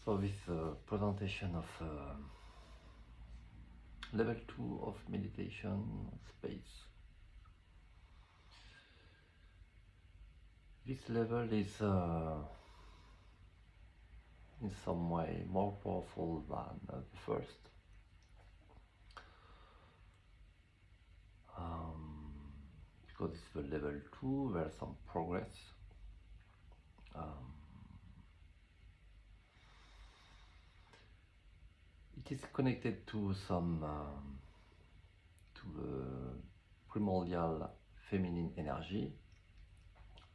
So this presentation of level 2 of meditation space. This level is in some way more powerful than the first. Because it's the level 2, there's some progress. It is connected to some to the primordial feminine energy.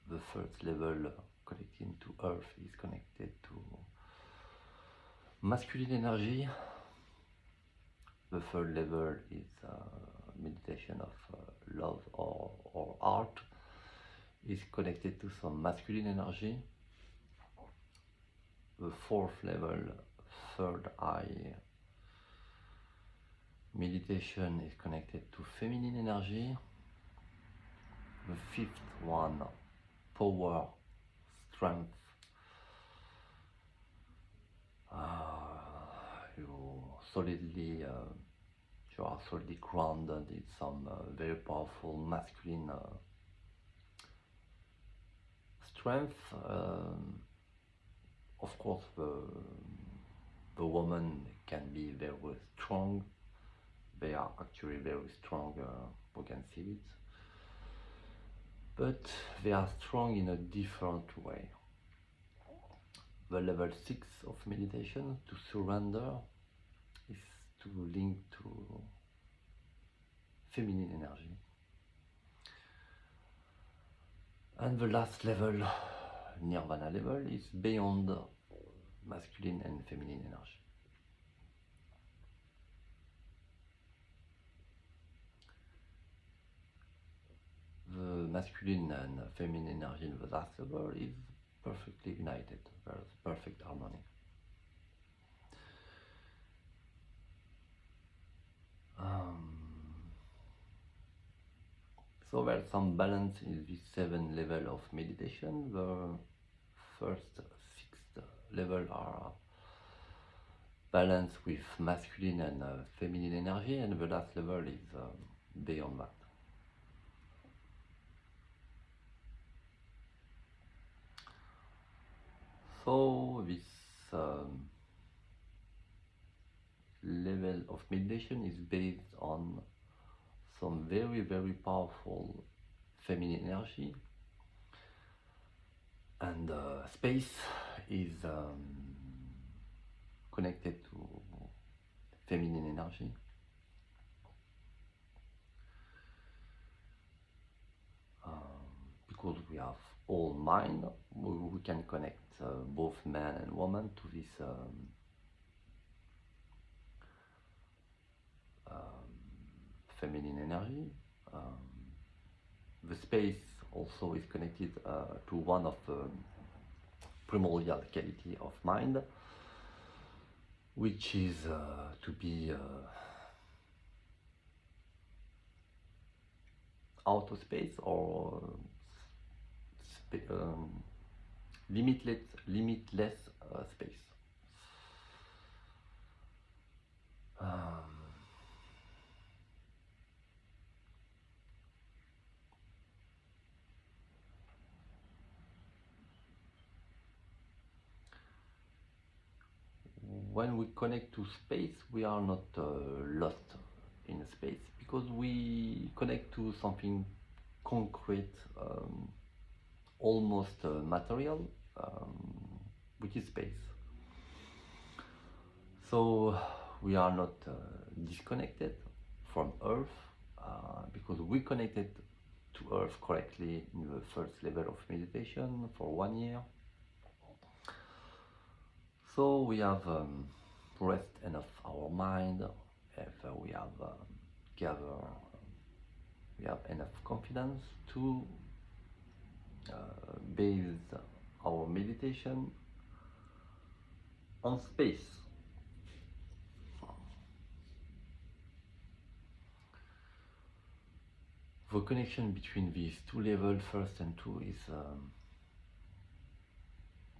The first level connecting to Earth is connected to masculine energy. The third level is meditation of love or art, is connected to some masculine energy. The fourth level, third eye meditation, is connected to feminine energy. The fifth one, power, strength. You are solidly grounded in some very powerful masculine strength. Of course, the woman can be very strong. They are actually very strong, we can see it. But they are strong in a different way. The level 6 of meditation, to surrender, is to link to feminine energy. And the last level, nirvana level, is beyond masculine and feminine energy. The masculine and feminine energy in the last level is perfectly united. There is perfect harmony. So there's some balance in this 7 level of meditation. The first 6 level are balanced with masculine and feminine energy, and the last level is beyond that. So this level of meditation is based on some very, very powerful feminine energy, and space is connected to feminine energy. Because we have all mind, we can connect both man and woman to this feminine energy. The space also is connected to one of the primordial quality of mind, which is to be out of space, or limitless space. When we connect to space, we are not lost in space, because we connect to something concrete, almost material, which is space. So we are not disconnected from Earth, because we connected to Earth correctly in the first level of meditation for 1 year. So we have rest enough our mind, if we have we have enough confidence to base our meditation on space. The connection between these 2 levels, first and 2, is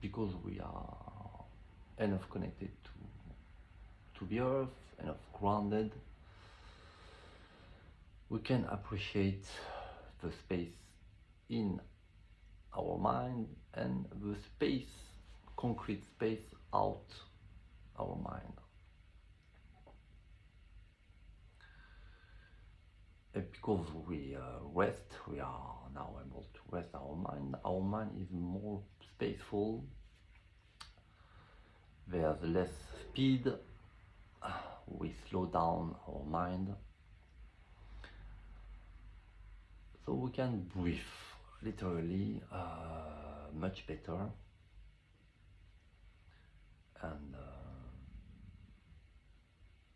because we are enough connected to the earth, enough grounded, we can appreciate the space in our mind and the space, concrete space out our mind. And because we rest, we are now able to rest our mind. Our mind is more spaceful. There's less speed. We slow down our mind. So we can breathe literally much better. And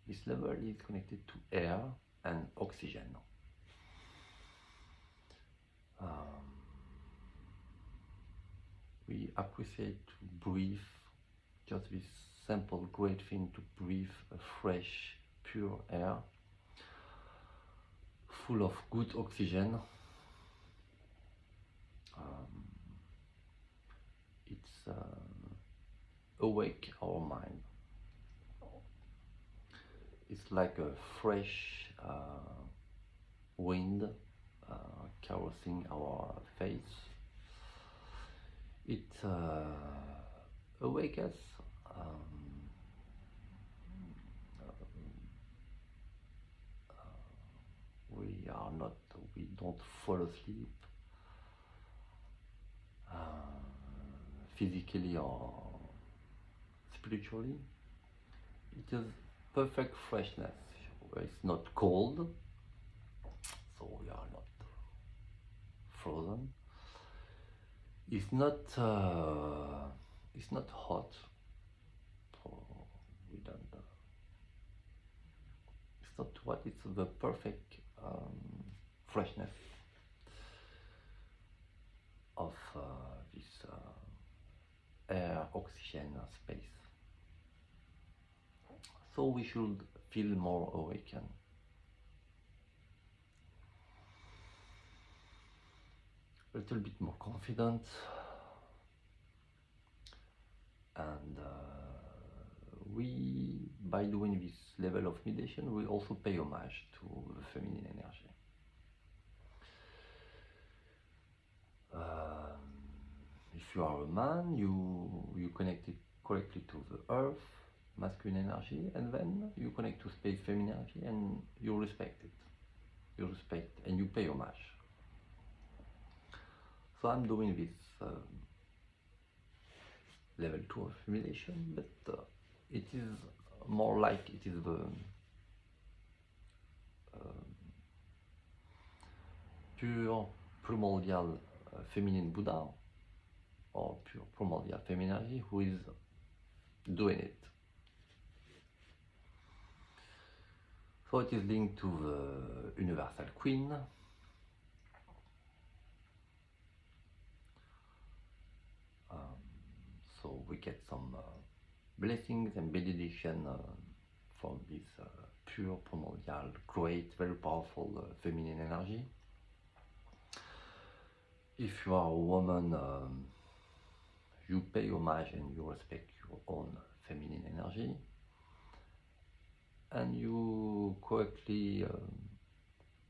this level is connected to air and oxygen. We appreciate to breathe, just this simple, great thing to breathe a fresh, pure air, full of good oxygen. It's awake our mind. It's like a fresh wind caressing our face. It awakes us. We don't fall asleep physically or spiritually. It is perfect freshness. It's not cold, so we are not frozen. It's not hot, so we don't. It's not what. It's the perfect freshness of this air, oxygen, space. So we should feel more awakened. A little bit more confident, and by doing this level of meditation, we also pay homage to the feminine energy. If you are a man, you connect it correctly to the earth, masculine energy, and then you connect to space, feminine energy, and you respect it. You respect and you pay homage. So I'm doing this level 2 of meditation, but it is more like it is the pure primordial feminine Buddha, or pure primordial feminine energy who is doing it. So it is linked to the universal queen. So we get some blessings and benediction from this pure primordial, great, very powerful feminine energy. If you are a woman, you pay homage and you respect your own feminine energy, and you correctly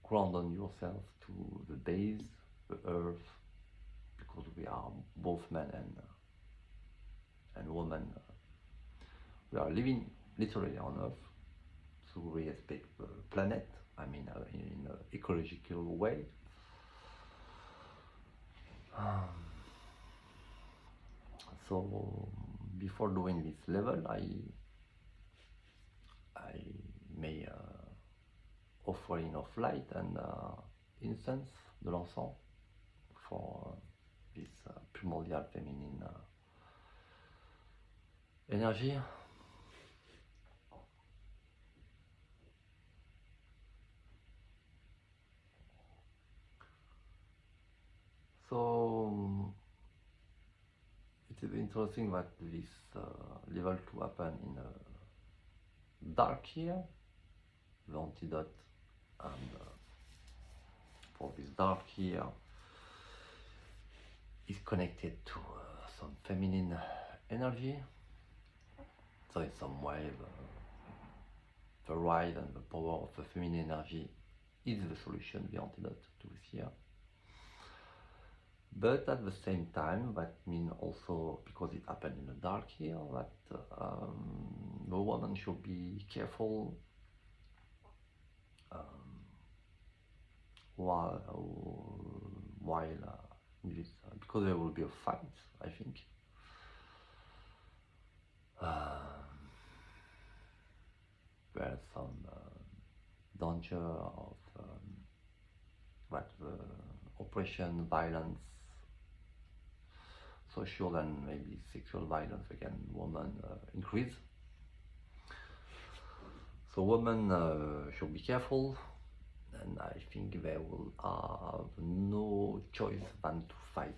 ground on yourself to the base, the earth, because we are both men and women. We are living literally on earth, so we respect the planet, I mean in an ecological way. So before doing this level, I may offering of light and incense, de l'encens, for this primordial feminine energy. So it is interesting that this level 2 happen in a dark year, the antidote, and for this dark year is connected to some feminine energy. So in some way, the right and the power of the feminine energy is the solution, the antidote to this year. But at the same time, that means also, because it happened in the dark here, that the woman should be careful while this, because there will be a fight, I think. There's some danger of that the oppression, violence, social and maybe sexual violence against women increase. So women should be careful, and I think they will have no choice than to fight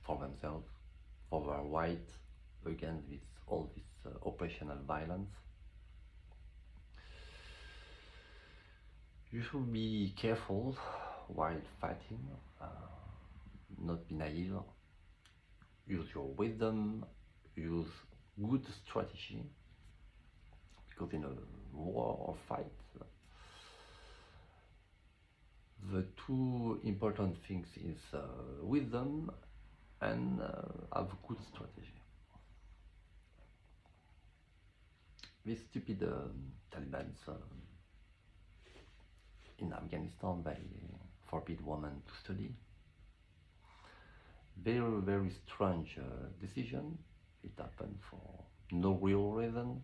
for themselves, for their right, against all this oppression and violence. You should be careful while fighting, not be naive, use your wisdom, use good strategy, because in a war or fight, the two important things is wisdom and have good strategy. These stupid Taliban in Afghanistan, they forbid women to study. Very, very strange decision. It happened for no real reason.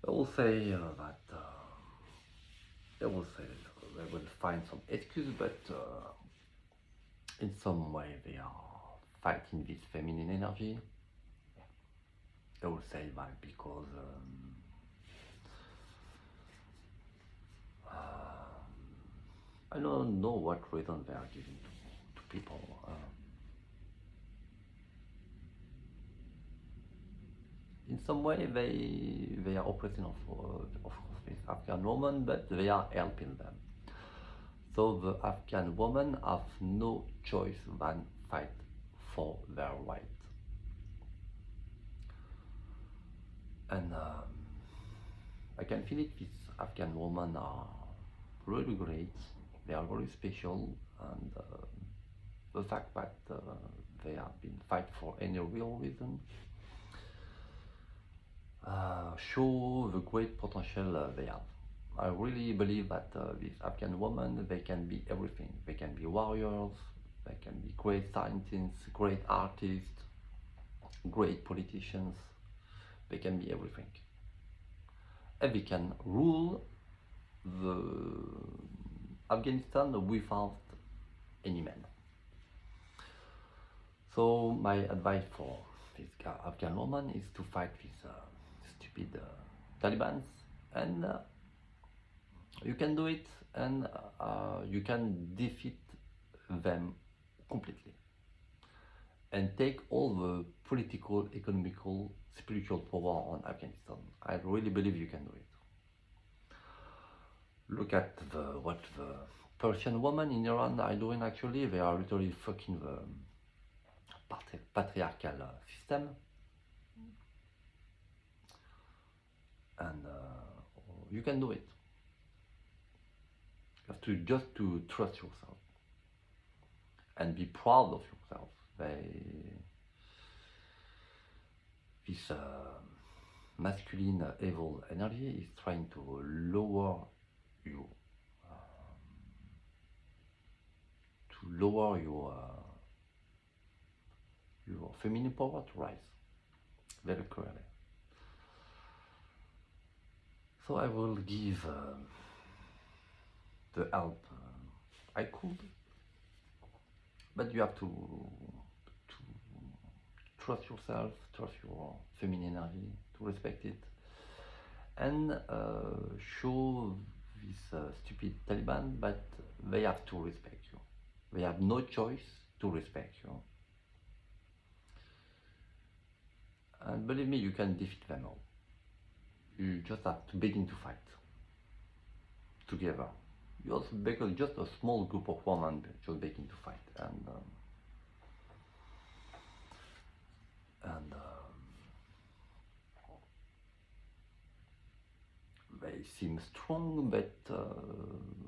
I will say that they will find some excuse, but in some way they are fighting this feminine energy. They will say that because I don't know what reason they are giving to people. In some way they are oppressing of course this Afghan woman, but they are helping them. So the Afghan women have no choice than fight for their right. And I can feel it, these Afghan women are really great, they are very special, and the fact that they have been fight for any real reason show the great potential they have. I really believe that these Afghan women, they can be everything. They can be warriors, they can be great scientists, great artists, great politicians, they can be everything. And they can rule the Afghanistan without any man. So my advice for this Afghan woman is to fight these stupid Taliban, and you can do it, and you can defeat them completely and take all the political, economical, spiritual power on Afghanistan. I really believe you can do it. Look at what the Persian women in Iran are doing. Actually, they are literally fucking the patriarchal system, and you can do it. You have to just to trust yourself and be proud of yourself. This masculine evil energy is trying to lower you, your feminine power to rise very clearly. So I will give the help I could, but you have to trust yourself, trust your feminine energy, to respect it, and show this stupid Taliban that they have to respect you. They have no choice to respect you. And believe me, you can defeat them all. You just have to begin to fight together. Because just a small group of women just begin to fight, and seem strong, but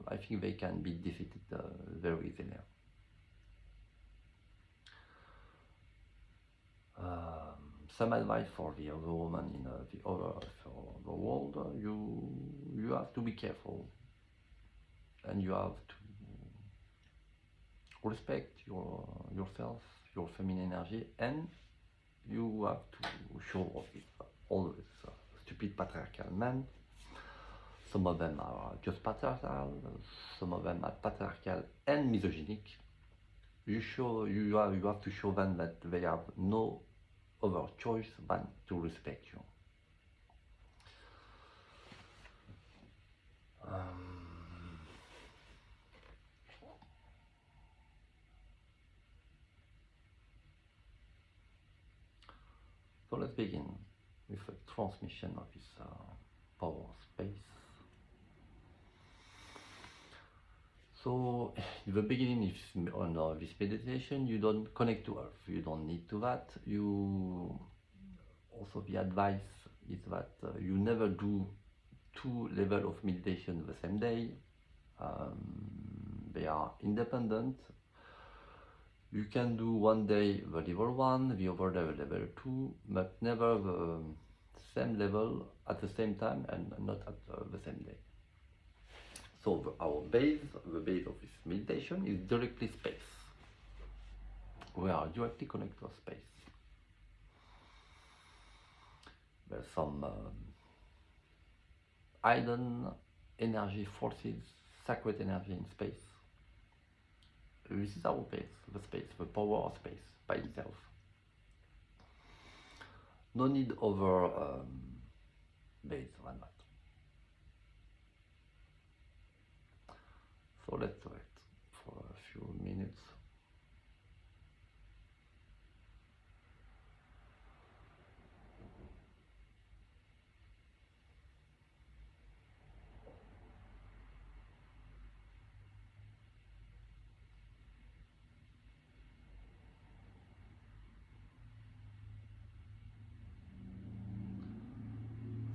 I think they can be defeated very easily. Some advice for the other woman in the world: you have to be careful, and you have to respect yourself, your feminine energy, and you have to show all these stupid patriarchal men. Some of them are just patriarchal, some of them are patriarchal and misogynic. You have to show them that they have no other choice than to respect you. So let's begin with a transmission of this power space. So in the beginning on this meditation, you don't connect to Earth. You don't need to that. You also, the advice is that you never do 2 levels of meditation the same day. They are independent. You can do one day the level 1, the other day the level 2, but never the same level at the same time and not at the same day. So the base of this meditation is directly space. We are directly connected to space. There's some hidden energy forces, sacred energy in space. This is our base, the power of space by itself. No need over base than that. So let's do it for a few minutes.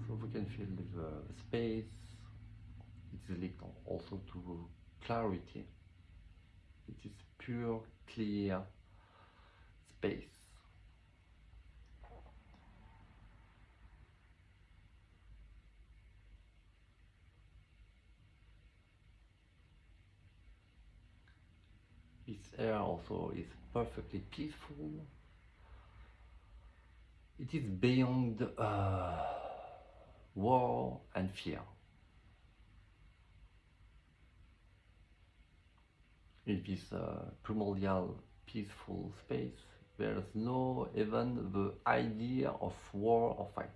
So we can feel the space. It's linked also to clarity. It is pure, clear space. This air also is perfectly peaceful. It is beyond war and fear. In this primordial, peaceful space, there is no even the idea of war or fight.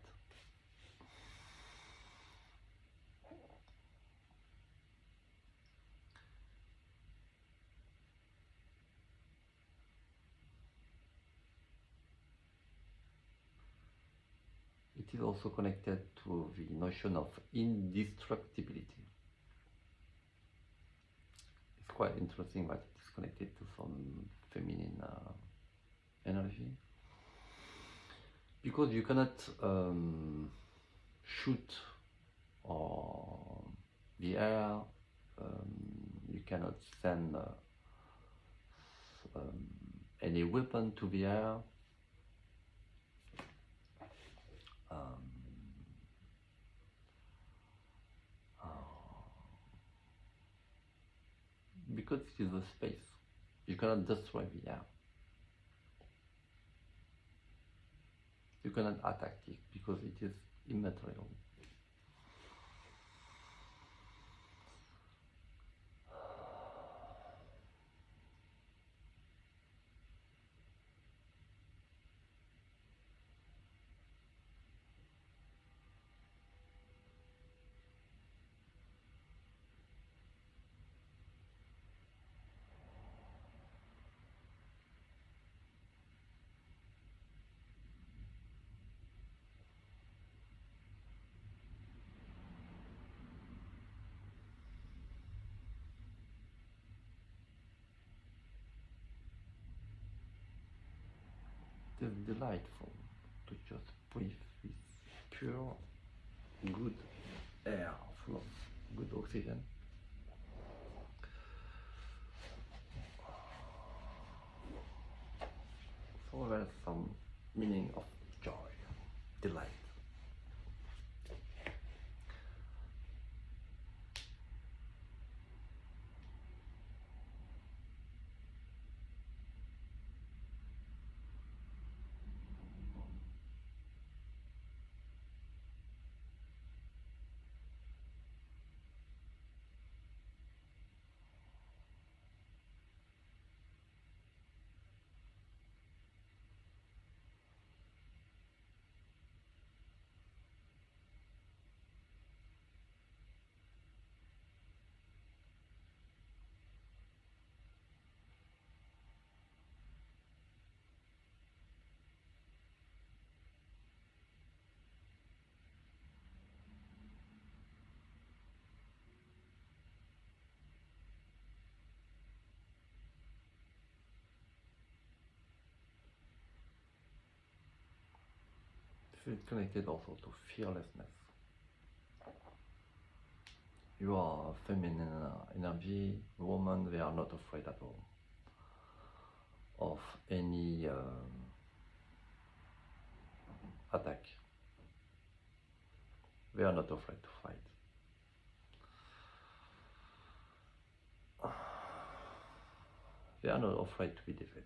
It is also connected to the notion of indestructibility. It's quite interesting that it is connected to some feminine energy, because you cannot shoot or the air, you cannot send any weapon to the air. Because it is a space, you cannot destroy the air. You cannot attack it because it is immaterial. It is delightful to just breathe this pure, good air full of good oxygen. So there's some meaning of joy, delight. Feel connected also to fearlessness. You are feminine energy, women, they are not afraid at all of any attack. They are not afraid to fight. They are not afraid to be defeated.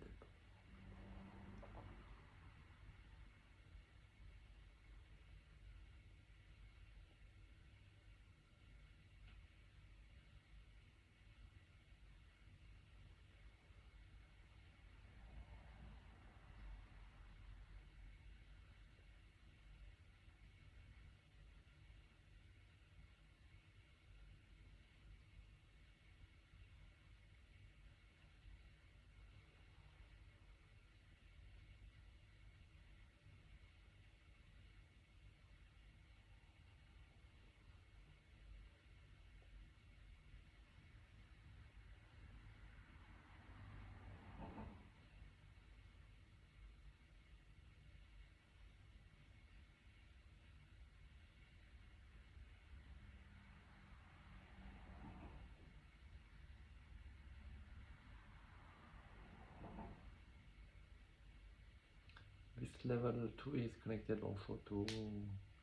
This level 2 is connected also to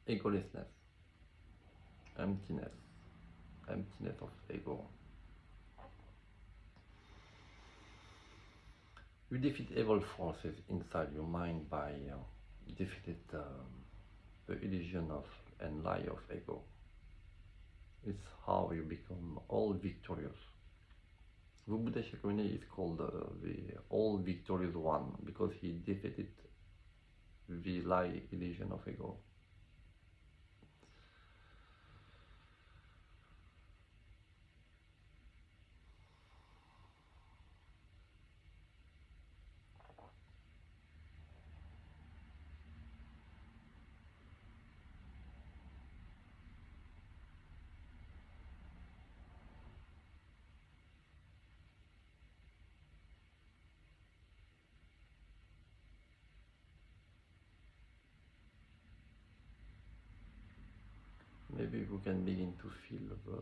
egolessness, emptiness of ego. You defeat evil forces inside your mind by defeating the illusion of and lie of ego. It's how you become all victorious. The Buddha Shakyamuni is called the all victorious one because he defeated the lie illusion of ego. Maybe we can begin to feel the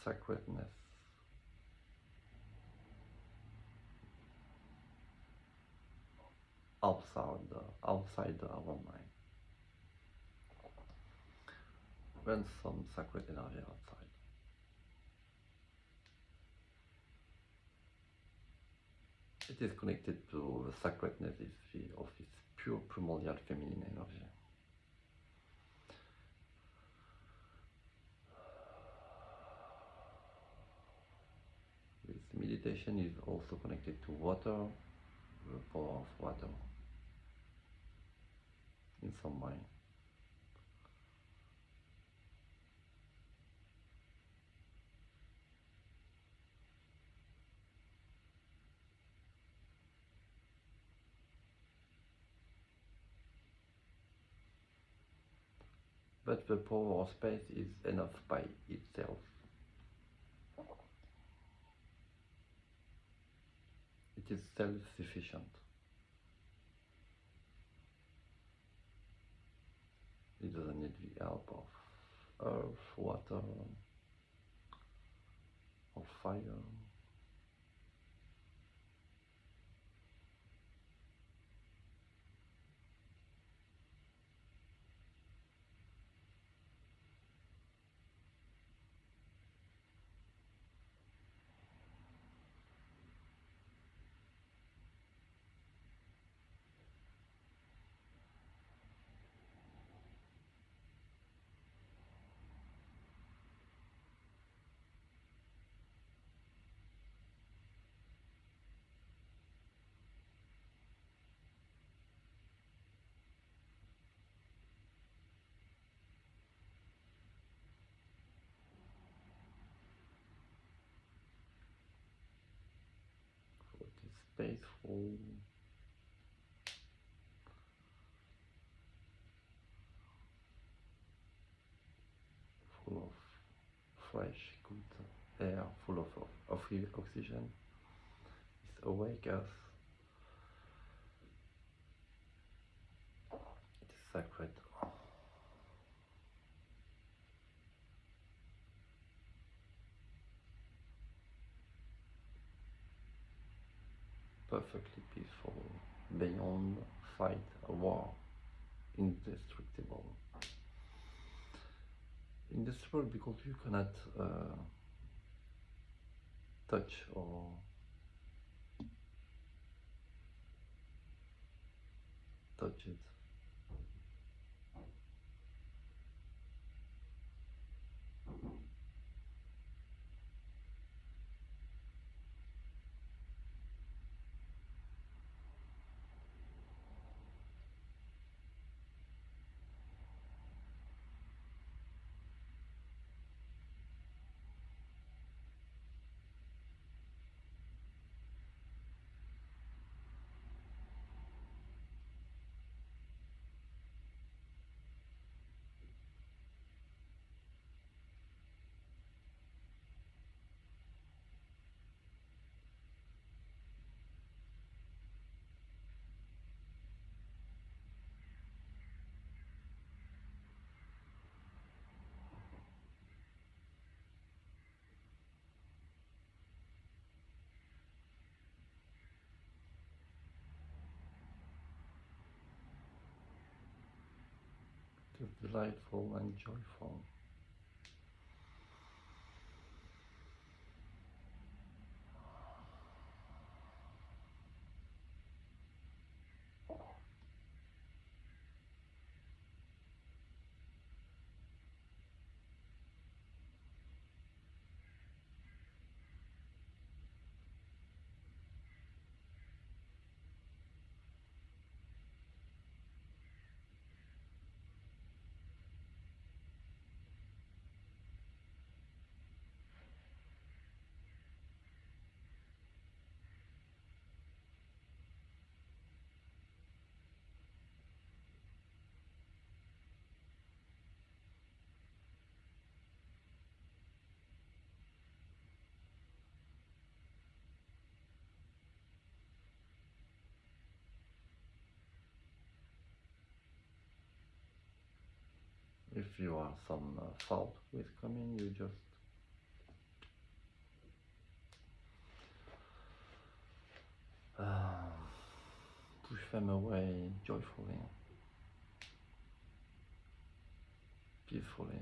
sacredness outside our mind. When some sacred energy outside. It is connected to the sacredness of its pure primordial feminine energy. This meditation is also connected to water, the power of water in some way. But the power of space is enough by itself. It is self-sufficient. It doesn't need the help of earth, water, or fire. So it is peaceful, full of fresh, good air, full of oxygen. It's awake us. It is sacred. Perfectly peaceful, beyond fight a war, indestructible. Indestructible because you cannot touch or touch it. It is delightful and joyful. If you are some thought with coming, you just push them away joyfully, peacefully.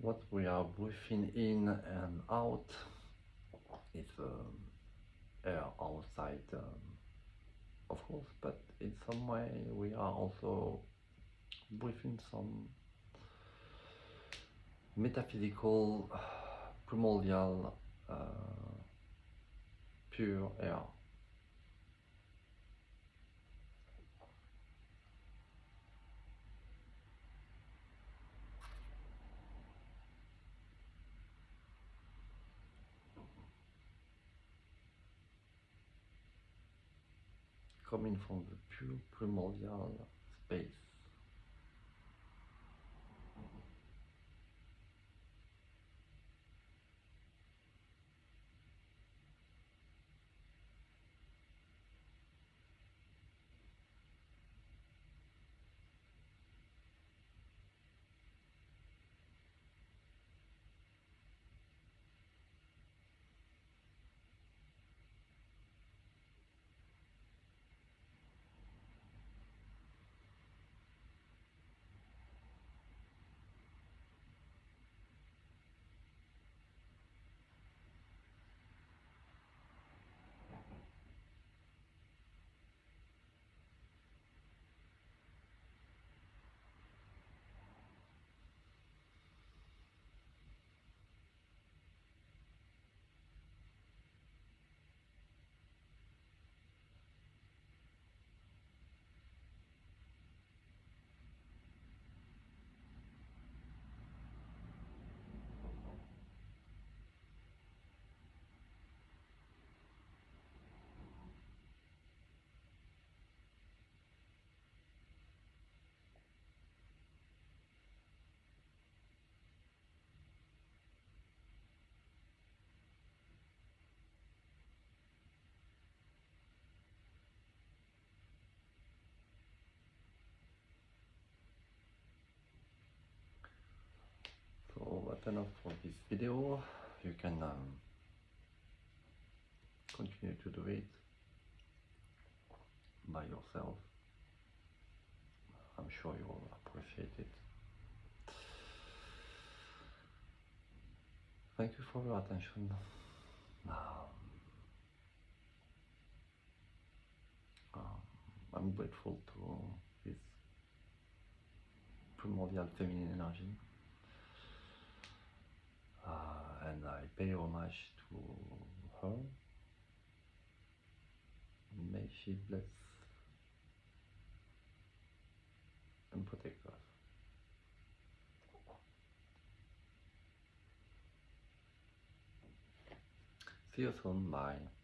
What we are breathing in and out is air outside, of course, but in some way we are also breathing some metaphysical, primordial, pure air. Coming from the pure primordial space. So that's enough for this video. You can continue to do it by yourself. I'm sure you will appreciate it. Thank you for your attention. I'm grateful to this primordial feminine energy, and I pay homage to her. May she bless and protect us. See you soon. Bye.